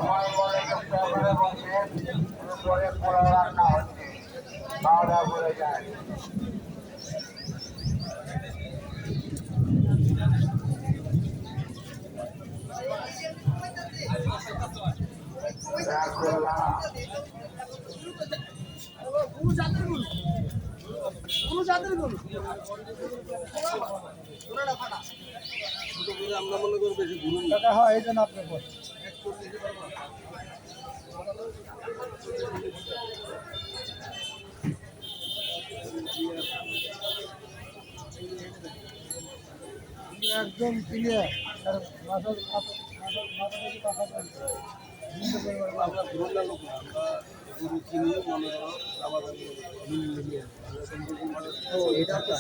আমার মনে করতে করে বলছেন করে পোড়া রান্না হচ্ছে খাওয়া দাওয়া করে যায় আমরা মনে করবো বেশি ঘুরুন হয় এই জন্য আপনার পর একদম ক্লিয়ার আমরা ঘুরুন না লোক না আমরা গরু কিনি মনে করো আমাদের এটা তো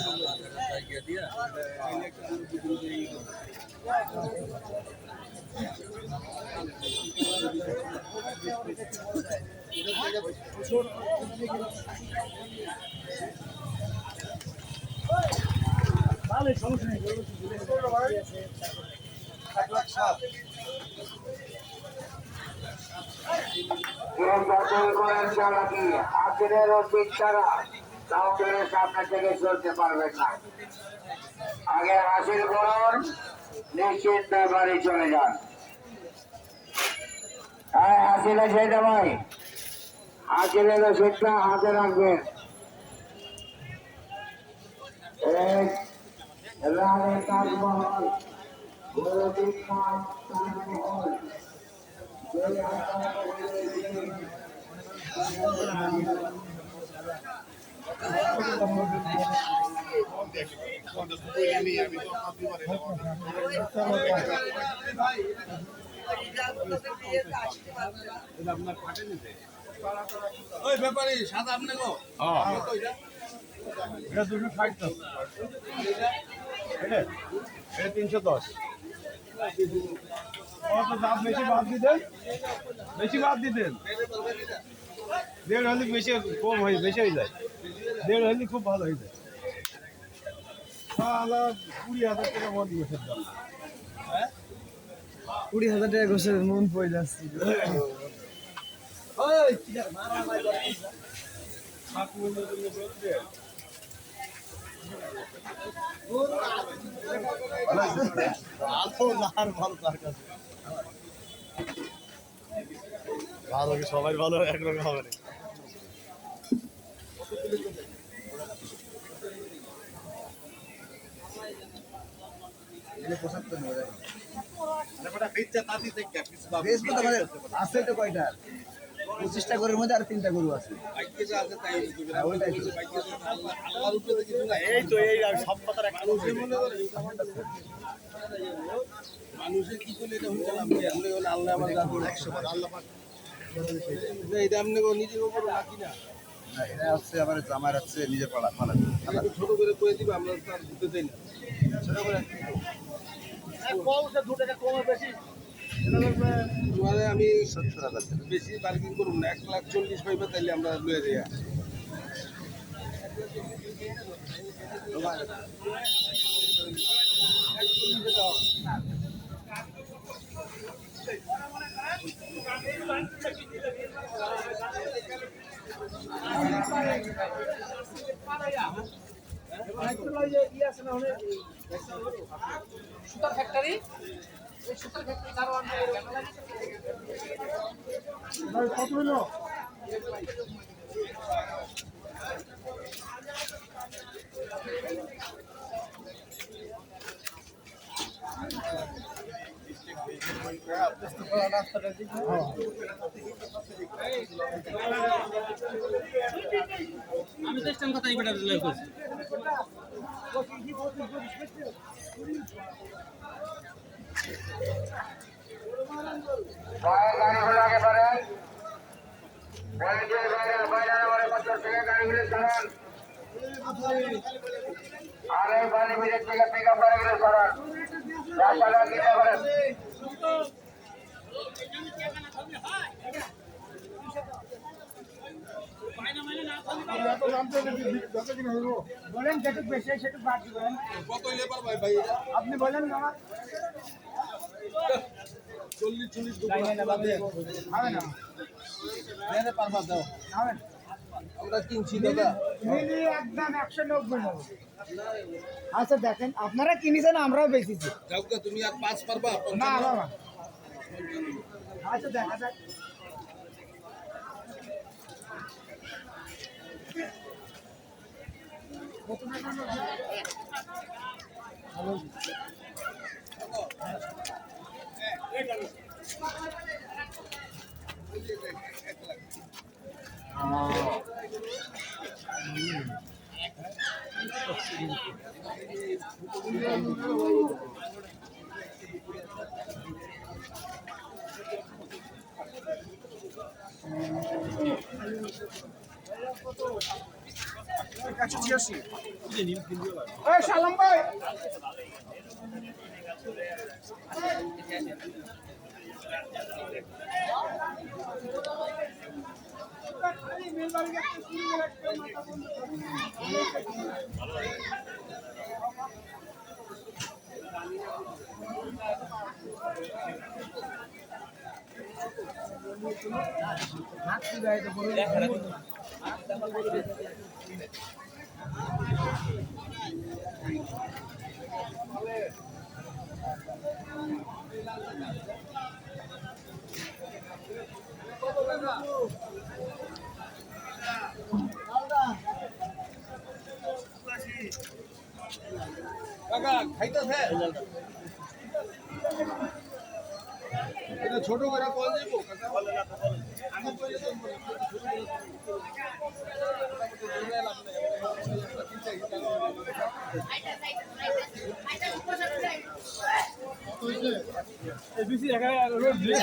ভালো সমস্যা নেই করেন চালাকি আখেরের অধিক তারা কাউন্টারের সামনে থেকে চলতে পারবেন না আগে হাসিল করুন নিশ্চিন্ত বাড়ি চলে যান হ্যাঁ হাসিলে সেটা ভাই হাসিলের রসিদটা হাতে রাখবেন রানে তাজমহল গৌরদীপ তাজমহল ওই ব্যাপারে সাদা আপনি গো এটা 260 এটা 310 দাম বেশি বাদ দিতেন দেড় হলে বেশি কম হয়ে বেশি হয়ে যায় দেড় হলে খুব ভালো হয়ে যায় 20,000 টাকা মন গোছের দাম 20,000 টাকা গোছের মন পড়ে যাচ্ছে ভালো সবাই ভালো একরকম হবে না আছে তো কয়টা 25টা গরুর মধ্যে আর 3টা গরু আছে এই তো এই সব কথার একটা মানুষের কি করলে এটা হয়ে গেলাম আল্লাহ আমার এটা আপনি নিজে উপর রাখি না এটা হচ্ছে আমার জামার হচ্ছে নিজের পালা ছোট করে করে দিবে আমরা তার দিতে চাই না ছোট করে তোমারে আমি 70,000 বেশি বার্গিং করুন না 1,40,000 পাইবে তাইলে আমরা লয়ে যাই সুতার ফ্যাক্টরি সুতার ফ্যাক্টরি কারণ কত হলো আমি তো স্ট্যান্ড কথাই বেটার লাইভ করছি গাড়িগুলো আগে পারেন গাড়িগুলো সরান আর এই বাড়ি মিলের থেকে পিক আপ গাড়িগুলো সরান রাস্তাটা কিনে করেন বলেন যেটুক বেশি সেটুক বাদ দিবেন কত হইলে পারবে ভাই আপনি বলেন না 40 আমরা কিনছি দাদা একদম 190 হবে। আচ্ছা দেখেন আপনারা কিনেছেন আমরাও বেচেছি। যাওগা তুমি আর 5 পারবা না বাবা আচ্ছা দেখা যাক। এই সালাম ভাই কাকা খাইতেছে এটা ছোট করে কল দেবো কাকা আমি কইলে তো বেশি একা রোড দিয়ে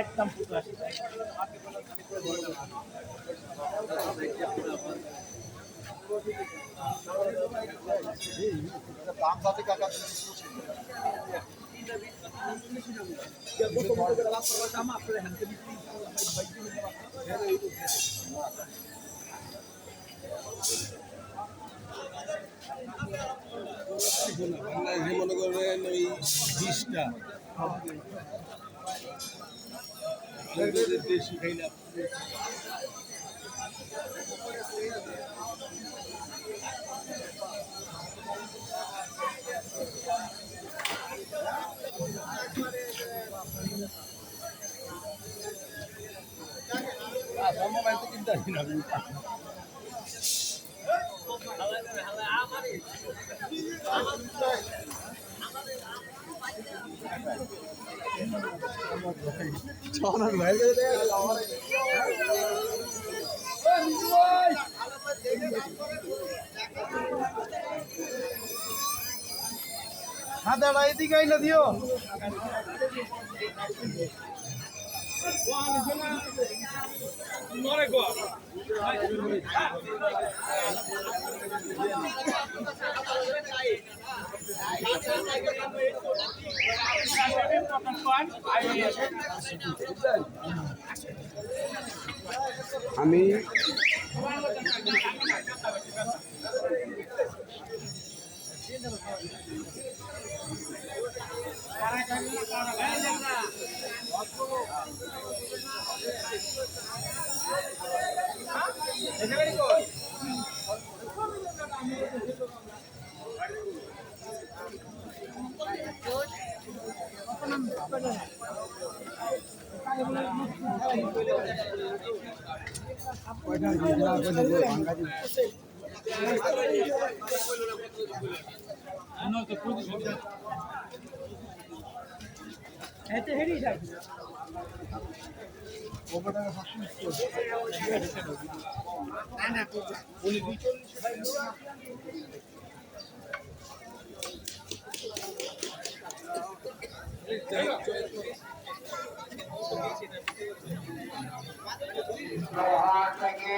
একদম 85 দাম যাতে কাকা মনে করেন ওই 20টা দেশি খাইলাম মোবাইল তো কিনতে আসি না দাদা এদিকে আইলে দিও নরে গো আমি এতে হেরি যায় লোহার থেকে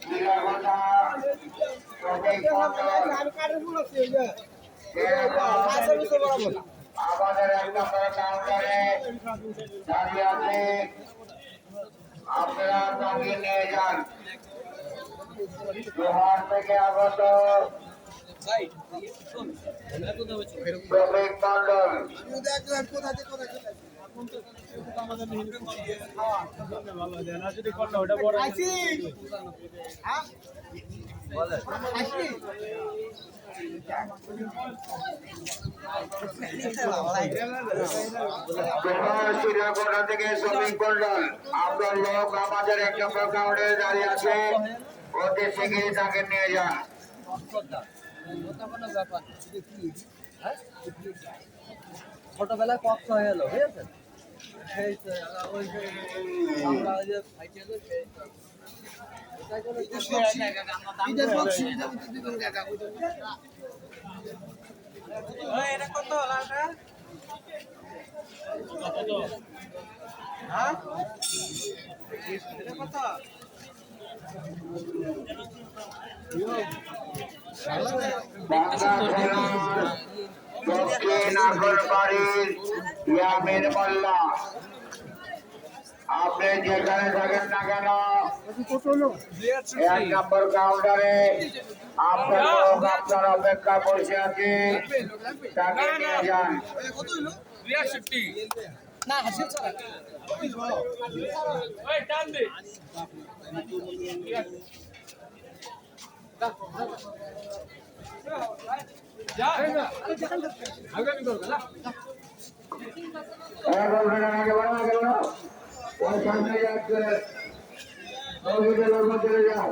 নিরাপত্তা শ্রমিক মন্ডল আমাদের এক নম্বর কাউন্টারে দাঁড়িয়ে আছে, আপনারা সঙ্গে নিয়ে যান। লোহার থেকে আগত শ্রমিক মন্ডল ভালো দেয় না যদি কটা ওটা বড় শ্রীরামপুরা থেকে শ্রমিক মন্ডল আপনার লোক আমাদের এক নম্বর কাউন্টারে দাঁড়িয়ে আছে, অতি শীঘ্রই তাকে নিয়ে যান। ছোটবেলায় কষ্ট হয়ে গেল বুঝেছেন সেই তো, ওই যে আমরা ওই যে ফাইটে গেলো সেই তো। এটা কত লালটা এটা কত নাগরবাড়ির ইয়ামিন মোল্লা, আপনি যেখানে থাকেন না কেন এক নম্বর কাউন্টারে আপনার লোক আপনার অপেক্ষা বসে আছে, তাকে নিয়ে যান। ওই সামনে যাচ্ছে, চলে যাও, চলে যাও।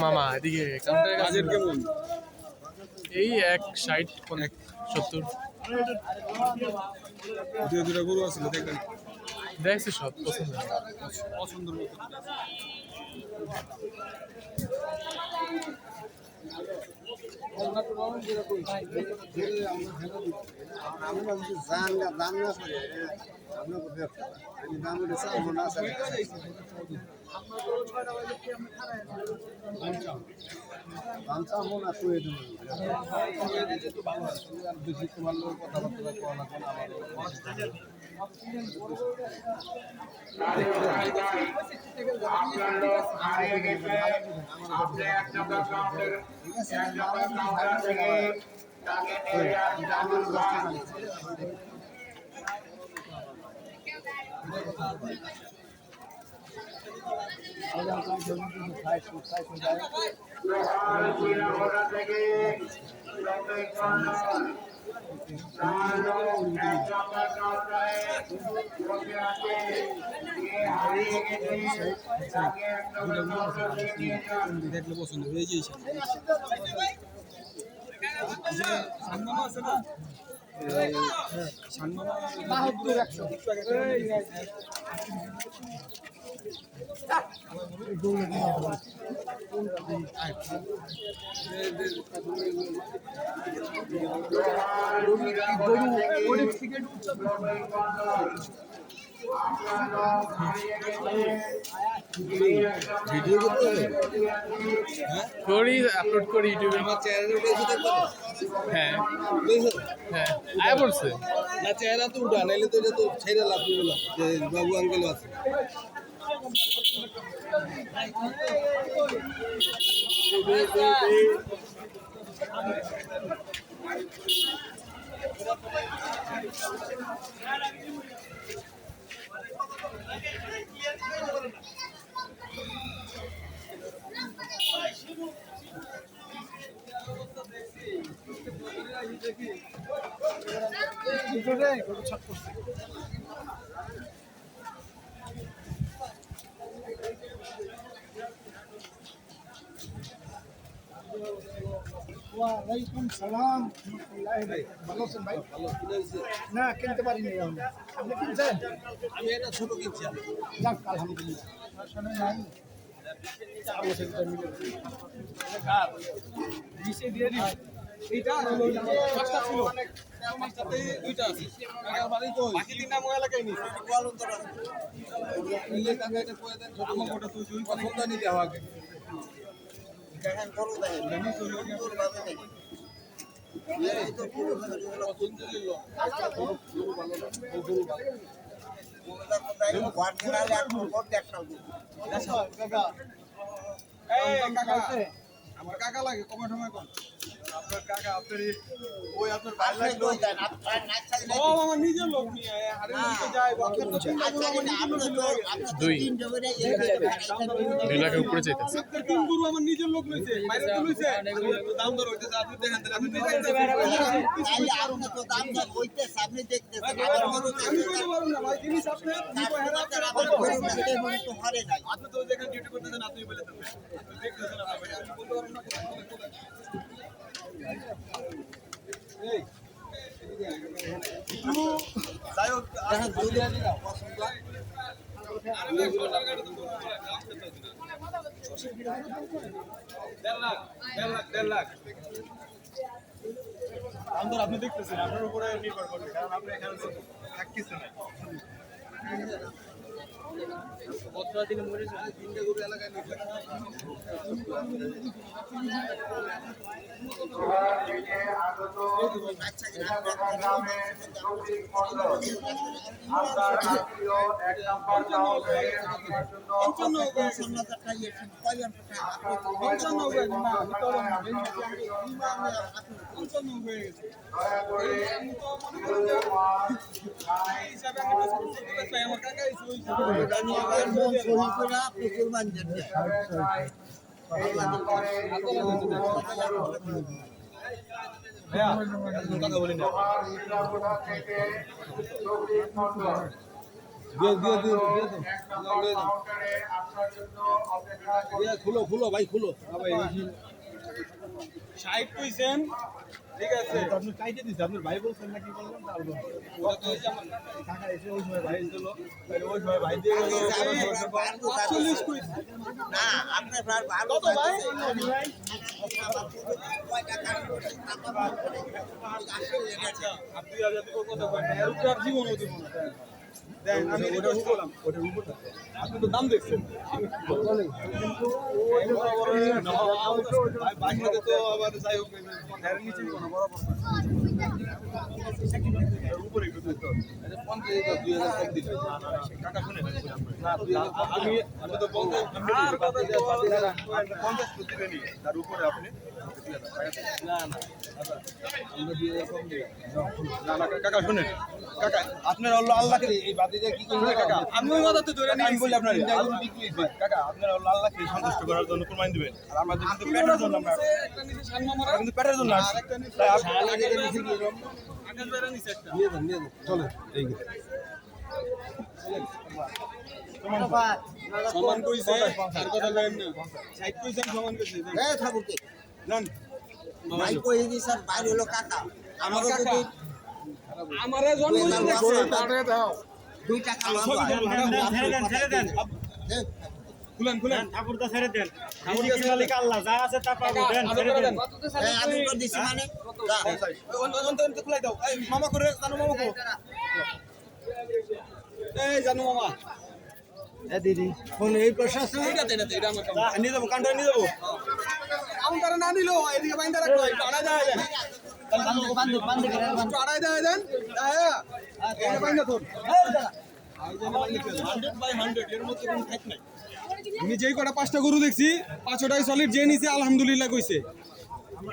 মামা এদিকে কাউন্টারের কাছে বাজেট কেমন? এই 160 70 দুটা গরু আছে দেখেন দেখছি সব পছন্দ পছন্দের মতো। আপনার লোক হারিয়ে গেছে, আপনি এক নম্বর কাউন্টার থেকে তাকে নিয়ে যান। শ্রীরামপুরা থেকে শ্রমিক মন্ডল তার লোক এক নম্বর কাউন্টারে বসে আছে, যে হারিয়ে গেছে তাকে এক নম্বর কাউন্টার থেকে নিয়ে যান। দেখলে পছন্দ হয়ে গিয়েছে। আপনার লোক হারিয়ে গেছে ভিডিও করতে হবে করি আপলোড করি ইউটিউবে আমার চ্যানেলে উঠেছে দেখবো হ্যাঁ বুঝেছো হ্যাঁ আয়া পড়ছে না চেহারা তো উঠা নাইলে তো এটা তো ছেড়ে লাভ করবে যে বাবু আঙ্কেল আছে ওয়ালাইকুম সালাম ভালো আছেন ভাই? না কিনতে পারিনি আমরা। আপনি কিনছেন? আমি এটা ছোট কিনছি যাক আলহামদুলিল্লাহ। শোনেন নাই? দুইটা আছে বাকি তিনটা মোবাইল লাগাই নি নিলে টাকা এটা করে দেন আমার ওটা তুই পছন্দ নিতে হবে আগে দেখেন করো দেখেন আমি তো লোকের ভাবে দেখি এই তো পুরো পছন্দ দিল পুরো ভালো না পুরো ভালো আমার কাকা লাগে কমে সময় কম আপনার কাকা আপনার ওই আপনার ভাই লাগলো ও আমার নিজের লোক নিয়ে হারিয়ে যায় দুই 2 লাখের উপরে চাইতেছে আপনার তিন গুরু আমার নিজের লোক লইছে বাইরে তো লইছে দাম দর হইতেছে আপনি দেখেন তাহলে আপনি তাইলে আপনি তো দাম দর হইতেছে আপনি দেখতেছেন আমি বলতে পারবো না ভাই জিনিস আপনি তো হরে নাই আপনি তো যেখানে ডিউটি করতেছেন আপনি বলে দেন দেখতেছেন আপনি বলতে পারবেন না এই যাই হোক দেখেন দুধ পছন্দ দেড় লাখ দাম দর আপনি দেখতেছেন আপনার উপরে নির্ভর করবে কারণ আপনি এখানে থাকতেছেন না তিনটে গরু এলাকায় আমার কাকা কথা বলি না খুলো খুলো ভাই খুলো ষাট কইছেন ঠিক আছে আপনি কাইটে দিচ্ছে আপনার ভাই বলছেন না কি বললেন টাকা এসে ওই সময় ভাই দিল ওই সময় ভাই দিয়ে গেল 40 কইছে না আপনার ভালো কত ভাই আপনি 2000 দিব কত কয় এর উপর আর জীবনও দিব না দেন আমি এটা বললাম ওটার উপর আপনি তো দাম দেখছেন বাকিতে তো আবার যাই হোক এর নিচে কোনো বরাবর উপরে একটু দিতে হবে 2000 কম দিতে কাকা শুনে না আমি তো বলতে আর কথা 50 তো দিবেনই তার উপরে আপনি না না আমরা 2000 কম দিই না না কাকা শুনেন কাকা আপনার আল্লাহকে এই বাতিটা কি করবে কাকা আমি ওই কথা তো ধরে নিই আমি বলি আপনার বিক্রি কাকা আপনার আল্লাহকে সন্তুষ্ট করার জন্য কুরবানি দিবেন আর আমাদের কিন্তু পেটের জন্য আমরা একটা নিচে সানমা মারা কিন্তু পেটের জন্য আরেকটা নিচে তাই আপনি নিচে কি আকাশ বাইরে নিচে একটা নিয়ে দেন চলো এই সমান কইছে আর কথা কইেন না 60 কইছেন সমান কইছে এই ঠাকুরকে জান ভাই কই দি স্যার বাইরে হলো কাকা আমার আমারও কাকা যদি আমারে জন্ম দিয়েছে তারে দাও 2 টাকা লম্বা ছেড়ে দেন খুলেন খুলেন ঠাকুরদা ছেড়ে দেন ঠাকুর কি মালিক আল্লাহ যা আছে তা পাবো দেন ছেড়ে দেন এই আমি করে দিছি মানে যা অন্তত খুলাই দাও এই মামা করে জানো মামা কো এই জানো মামা দিদি কোন এই প্রশাসন এটা আমার নিয়ে যাবো কাউন্টারে নিয়ে যাবো কাউন্টারে না নিলো এদিকে বাইন্দা রাখো একটু আড়াই দেওয়া যায় একটু আড়াই দেওয়া দেন বাইন্দা তোর 100/100 এর মধ্যে কোনো ঠেক নাই আমি যেই কটা 5টা গরু দেখছি 5টাই সলিড যে নিছে আলহামদুলিল্লাহ কইছে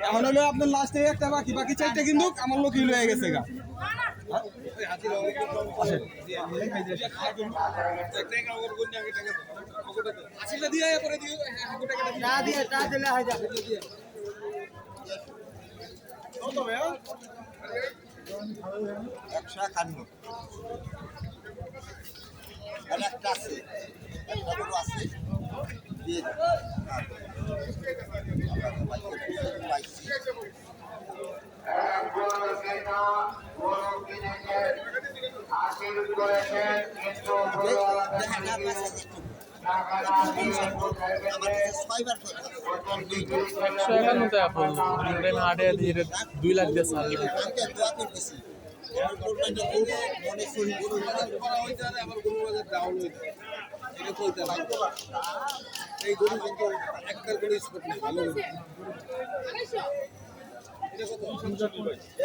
এখন হলো আপনার লাস্টে একটা বাকি 4টা কিন্তু আমার লোকই লয়ে গেছে গা একটা আছে একটা গরু আছে দিয়ে গরু কেনা গরু কিনেছেন হাসিল করেছেন কিন্তু টাকা না দিয়ে কোথায় গেছে? 6বার করে 151 টাকা ফুল টাইমে আটে দিয়ে 2 লাখ দিয়ে সাল আমি দোয়া করতেছি কোরবানিটা করব মনে সহি গরু আবার গরু বাজার ডাউন হইছে এটা কইতে এই গরু কিন্তু একটার কোনো স্পট নেই ভালো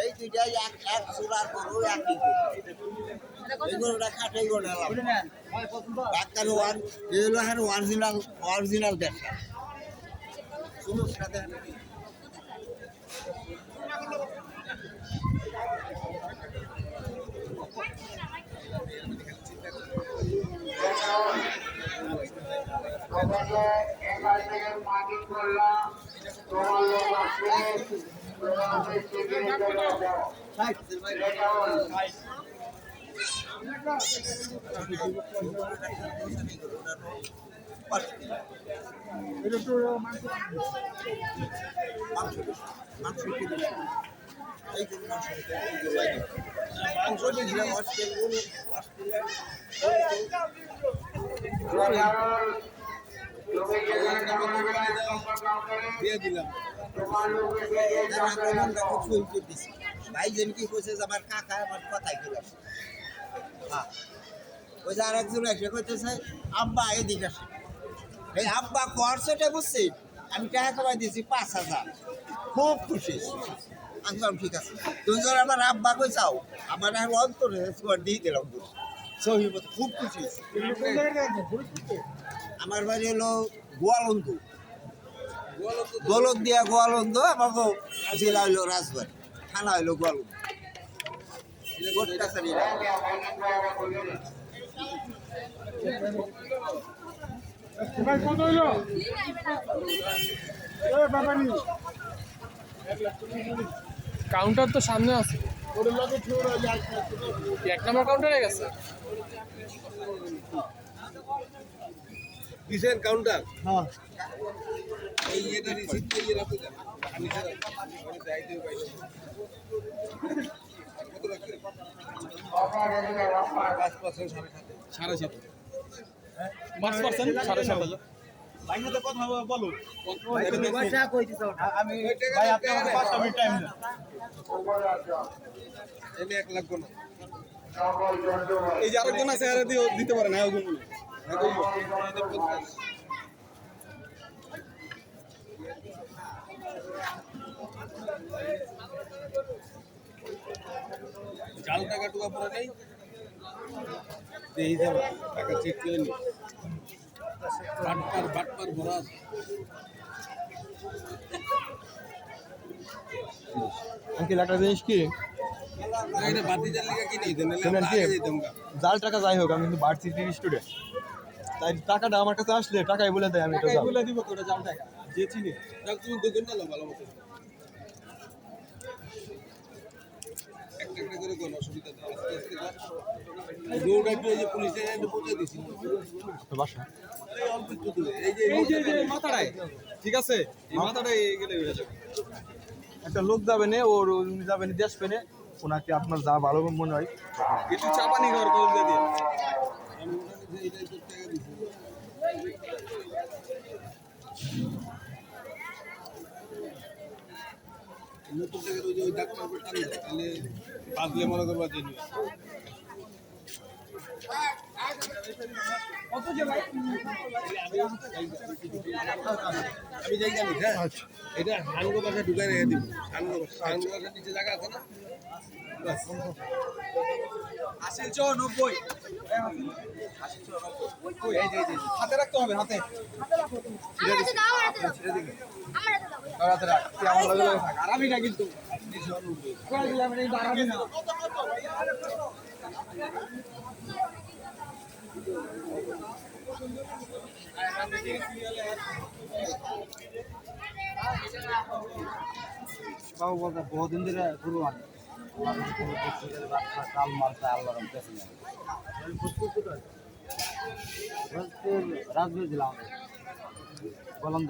এই দুইটাই এক সুরার গরু একই এই গরুটা খাটাই গরু ডাক্তার ওয়ান এগুলো হ্যাঁ অরিজিনাল দেখা শুনুন সাথে এখান থেকে মাটি করলাম তোমার লোক আসবে তোমাকে শিখিয়ে চলে যাও তুমি যেখানে দিয়ে দিলাম তোমার লোকের ভাই যেন কি কইছে যে আমার কাকা আমার কথাই গেলাম হ্যাঁ ওই যে আর একজন এসে কইতেছে আব্বা এদিকে আসে এই আব্বা খরচটা বুঝছি আমি টাকা কমাই দিয়েছি 5,000 খুব খুশি আমি বললাম ঠিক আছে তুমি যদি আমার আব্বা কই চাও আমার আর অন্তরে তোমার দিয়ে দিলাম সহি মতো খুব খুশি আমার বাড়ি হলো গোয়ালন্দ দৌলত দিয়া গোয়ালন্দ আমাকে জেলা হইলো রাজবাড়ি থানা হইলো গোয়ালন্দ কাউন্টার তো সামনে আছে কি 1 নম্বর কাউন্টারে গেছে কিসের কাউন্টার হ্যাঁ এই এটা রিসিপ্ট দিয়ে রাখো আমি স্যার যাইতে পাই কত রাখবে 5% 5.5 5% লাইনে কথা বলো আমি ভাই আপনাকে 5 মিনিট টাইম দেন এনে 1 লাখ কোন এই যে আরেকজন আছে আরে দিতে পারে না ওগুলো জাল টাকা টুকা পরে নেই এই যাবে টাকা চেক করে নি বাটপার ভরা আঙ্কেল একটা জিনিস কি এটা বাতি জাল লিগা কি নেই দেন শুনেন কি? দিতাম জাল টাকা যাই হোক আমি কিন্তু ভার্সিটির স্টুডেন্ট তাই টাকাটা আমার কাছে আসলে টাকাই বলে দেয় আমি এটা টাকা যাবো। বলে দিব কোটা জাল টাকা যে চিনি যাক তুমি দুজন না ভালো মতো একটা একটা করে কোন অসুবিধা নেই আস্তে আস্তে রোড একটু এই যে পুলিশে এনে পৌঁছে দিছি তো বাসা এই অল্প একটু দূরে এই যে মাথাটায় ঠিক আছে এই মাথাটায় গেলে হয়ে যাবে একটা লোক যাবে না ওর উনি যাবেন দেশ পেনে ওনাকে আপনার যা ভালো মনে হয় একটু চাপানি ঘর করে দিয়ে আমি ওখানে যে এইটাই করতে গেছি নতুন থেকে ওই ডাক্তার টান তাহলে বাজলে মনে করবা যে আমি যাই জানি হ্যাঁ এটা সানগো পাশে ঢুকাই রেখে দিব সানগো পাশে নিচে জায়গা আছে না আশির চ 90 হাতে রাখতে হবে হাতে হাতে রাখ তুই আমার লগে লগে থাক আরামই না কিন্তু আরামই না বাবু বলতে বহুদিন ধরে শুরু হয় কাল মালটা আল্লাহ রাজবাড়ি দিলাম বলন্দ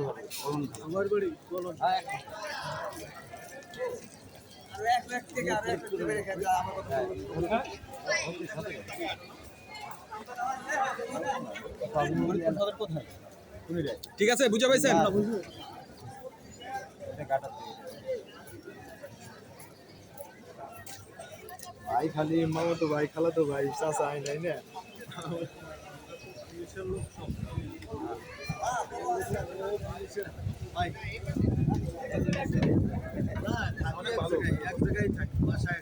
আমার বাড়ি বলন্দ এক লাখ থেকে আর এক লাখ করে রেখে দাও আমার কথা ঠিক আছে বুঝা পাইছেন ভাই খালি মামা তো ভাই খালা তো ভাই চাচা আই নাই না অনেক ভালো এক জায়গায় থাকি বাসায়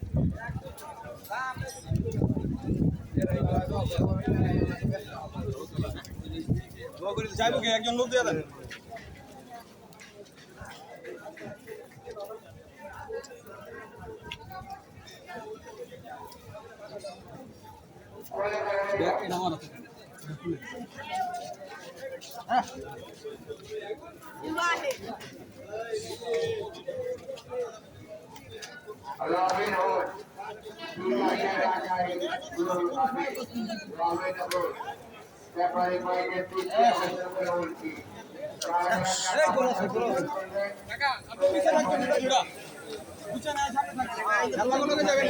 যাইবো কি একজন লোক দিয়ে দেন রবিন হুড দুর্গাকে রাখাই রবিন হুড ব্যাপারে বাইকের তৃতীয় বছর করে উঠছি কাকা আপনি পিছনে রাখবেন এটা জুড়া পিছনে আয় সামনে থাকবেন আল্লাহ কোথায় যাবেন